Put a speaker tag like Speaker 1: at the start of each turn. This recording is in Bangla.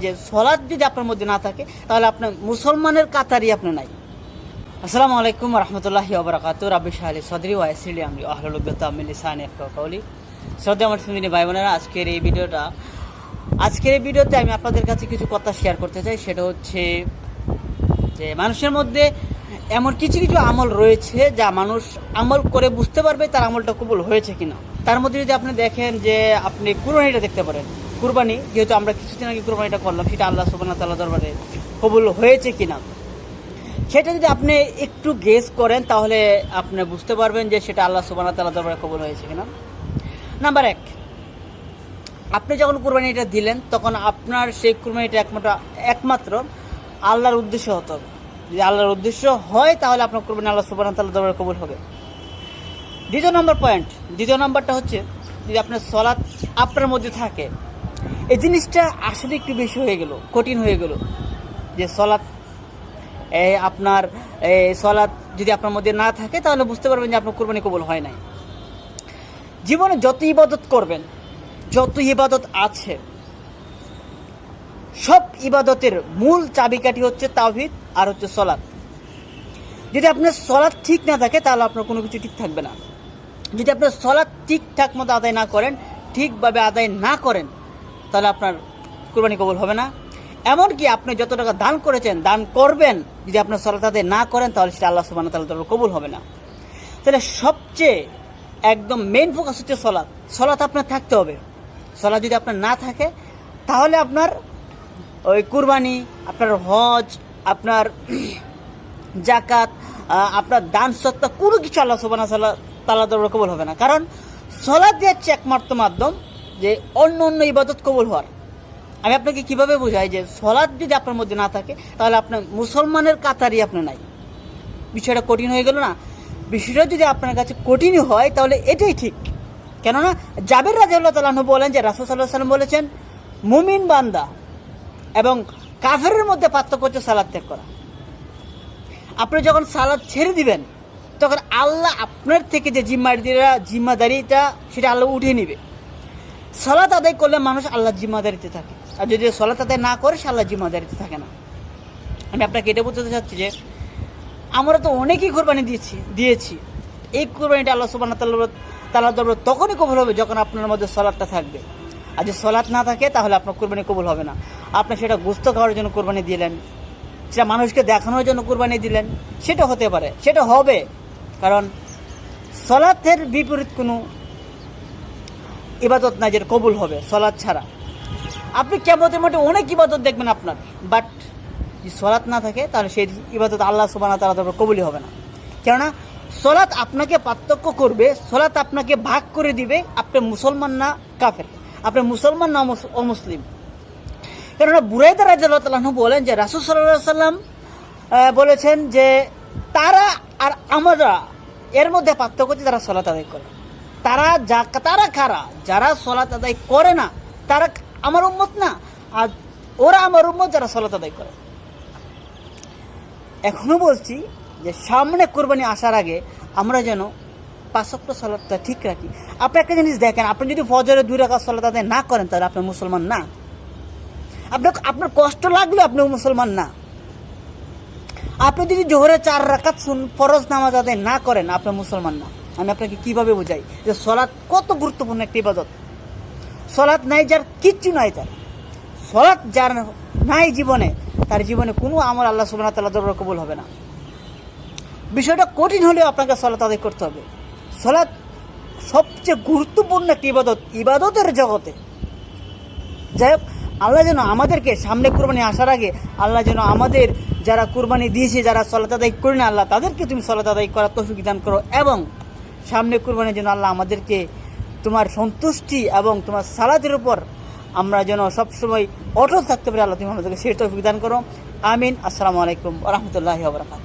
Speaker 1: যে সলাৎ যদি আপনার মধ্যে না থাকে তাহলে আপনার মুসলমানের কাতারই আপনি নাই। আসসালামু আলাইকুম রহমতুল্লাহি ওয়া বারাকাতুহু। রাব্বি ইশরাহ লি সাদরি ওয়া ইয়াসসির লি আমরি ওয়াহলুল উকদাতাম মিন লিসানি ইয়াফকাহু কাওলি। শ্রদ্ধেয় আমার ফ্যামিলি ভাই বোনেরা, আজকের এই ভিডিওতে আমি আপনাদের কাছে কিছু কথা শেয়ার করতে চাই। সেটা হচ্ছে যে মানুষের মধ্যে এমন কিছু কিছু আমল রয়েছে যা মানুষ আমল করে বুঝতে পারবে তার আমলটা কবুল হয়েছে কিনা। তার মধ্যে যদি আপনি দেখেন যে আপনি কুরবানিটা দেখতে পারেন, কুরবানি যেহেতু আমরা কিছুদিন আগে কুরবানিটা করলাম, সেটা আল্লাহ সুবহানাহু ওয়া তাআলা দরবারে কবুল হয়েছে কিনা সেটা যদি আপনি একটু গেস করেন তাহলে আপনি বুঝতে পারবেন যে সেটা আল্লাহ সুবহানাহু ওয়া তাআলা দরবারে কবুল হয়েছে কিনা। নাম্বার 1, আপনি যখন কুরবানিটা দিলেন তখন আপনার সেই কুরবানিটা একমাত্র আল্লাহর উদ্দেশ্য হতে হবে। যদি আল্লাহর উদ্দেশ্য হয় তাহলে আপনার কুরবানি আল্লাহ সুবহানাহু ওয়া তাআলা দরবারে কবুল হবে। দ্বিতীয় নাম্বারটা হচ্ছে যদি আপনার সলাৎ আপনার মধ্যে থাকে। এই জিনিসটা আসলে একটু বেশি হয়ে গেল, কঠিন হয়ে গেল যে সলাৎ যদি আপনার মধ্যে না থাকে তাহলে বুঝতে পারবেন যে আপনার কুরবানি কবুল হয় নাই। জীবনে যত ইবাদত করবেন, যত ইবাদত আছে, সব ইবাদতের মূল চাবিকাঠি হচ্ছে তাওহীদ আর হচ্ছে সলাৎ। যদি আপনার সলাৎ ঠিক না থাকে তাহলে আপনার কোনো কিছু ঠিক থাকবে না। যদি আপনার সলাৎ ঠিকঠাক মতো আদায় না করেন, ঠিকভাবে আদায় না করেন, তাহলে আপনার কুরবানি কবুল হবে না। এমনকি আপনি যত টাকা দান করেছেন, দান করবেন, যদি আপনার সলাৎ আদায় না করেন তাহলে সেটা আল্লাহ সুবহানাহু ওয়া তাআলা কবুল হবে না। তাহলে সবচেয়ে একদম মেইন ফোকাস হচ্ছে সলাৎ। সলাৎ আপনার থাকতে হবে। সলাৎ যদি আপনার না থাকে তাহলে আপনার ওই কুরবানি, আপনার হজ, আপনার জাকাত, আপনার দান সত্তা কোনো কিছু আল্লাহ সুবহানাহু ওয়া তাআলা দরবারে কবুল হবে না। কারণ সলাৎ দিয়ে হচ্ছে একমাত্র মাধ্যম যে অন্য ইবাদত কবুল হওয়ার। আমি আপনাকে কিভাবে বোঝাই যে সলাৎ যদি আপনার মধ্যে না থাকে তাহলে আপনার মুসলমানের কাতারই আপনি নাই। বিষয়টা কঠিন হয়ে গেল না? বিষয়টা যদি আপনার কাছে কঠিন হয় তাহলে এটাই ঠিক। কেননা জাবের রাদিয়াল্লাহু তাআলা আনহু বলেন যে রাসূল সাল্লাল্লাহু আলাইহি ওয়াসাল্লাম বলেছেন, মুমিন বান্দা এবং কাফেরের মধ্যে পার্থক্য হচ্ছে সালাত ত্যাগ করা। আপনি যখন সালাত ছেড়ে দিবেন তখন আল্লাহ আপনার থেকে যে জিম্মাদারিটা সেটা আল্লাহ উঠিয়ে নেবে। সালাত আদায় করলে মানুষ আল্লাহর জিম্মাদারিতে থাকে, আর যদি সালাত আদায় না করে সে আল্লাহর জিম্মাদারিতে থাকে না। আমি আপনাকে এটা বলতে চাচ্ছি যে আমরা তো অনেকেই কোরবানি দিয়েছি। এই কোরবানিটা আল্লাহ সুবহানাহু ওয়া তাআলা দরবারে তখনই কবুল হবে যখন আপনার মধ্যে সলাতটা থাকবে। আর যদি সলাত না থাকে তাহলে আপনার কোরবানি কবুল হবে না। আপনি সেটা গোশত খাওয়ার জন্য কোরবানি দিলেন, সেটা মানুষকে দেখানোর জন্য কোরবানি দিলেন, সেটা হতে পারে, সেটা হবে। কারণ সলাতের বিপরীত কোনো ইবাদত না যেটা কবুল হবে সলাৎ ছাড়া। আপনি কিয়ামতের মাঠে অনেক ইবাদত দেখবেন আপনার, বাট যদি সলাৎ না থাকে তাহলে সেই ইবাদত আল্লাহ সুবহানাহু ওয়া তাআলা দরবারে কবুলই হবে না। কেননা সলাৎ আপনাকে পার্থক্য করবে, সলাৎ আপনাকে ভাগ করে দিবে আপনি মুসলমান না কাফের, আপনি মুসলমান না অমুসলিম। কেননা বুরাইদা রাদিয়াল্লাহু তাআলা আনহু বলেন যে রাসূল সাল্লাল্লাহু আলাইহি ওয়াসাল্লাম বলেছেন যে তারা আর আমরা এর মধ্যে পার্থক্য হচ্ছে যারা সলাৎ আদায় করে। তারা কারা? যারা সলাৎ আদায় করে না তারা আমার উম্মত না, আর ওরা আমার উম্মত যারা সলাৎ আদায় করে। এখনো বলছি যে সামনে কুরবানি আসার আগে আমরা যেন 5 ওয়াক্ত সালাতটা ঠিক রাখি। আপনি একটা জিনিস দেখেন, আপনি যদি ফজরে 2 রাকাত সালাত আদায় না করেন তাহলে আপনি মুসলমান না। আপনার কষ্ট লাগলে আপনি মুসলমান না। আপনি যদি জোহরে 4 রাকাত ফরজ নামাজ আদায় না করেন আপনি মুসলমান না। আমি আপনাকে কিভাবে বোঝাই যে সলাৎ কত গুরুত্বপূর্ণ একটা ইবাদত। সলাৎ নাই যার কিচ্ছু নাই, তার সলাৎ যার নাই জীবনে, তার জীবনে কোনো আমল আল্লাহ সুবহানাহু ওয়া তাআলা দরবারে কবুল হবে না। বিষয়টা কঠিন হলেও আপনাকে সলাৎ আদায় করতে হবে। সলাৎ সবচেয়ে গুরুত্বপূর্ণ একটি ইবাদতের জগতে। যাই হোক, আল্লাহ যেন আমাদেরকে সামনে কুরবানি আসার আগে আল্লাহ যেন আমাদের যারা কুরবানি দিয়েছে, যারা সলাৎ আদায় করে না, আল্লাহ তাদেরকে তুমি সলাৎ আদায় করার তৌফিক দান করো, এবং সামনে কুরবানির জন্য আল্লাহ আমাদেরকে তোমার সন্তুষ্টি এবং তোমার সালাতের উপর আমরা যেন সবসময় অটল থাকতে পারি। আল্লাহ তুমি আমাদেরকে সেই তৌফিক দান করো। আমিন। আসসালামু আলাইকুম ওয়া রাহমাতুল্লাহি ওয়া বারাকাতুহু।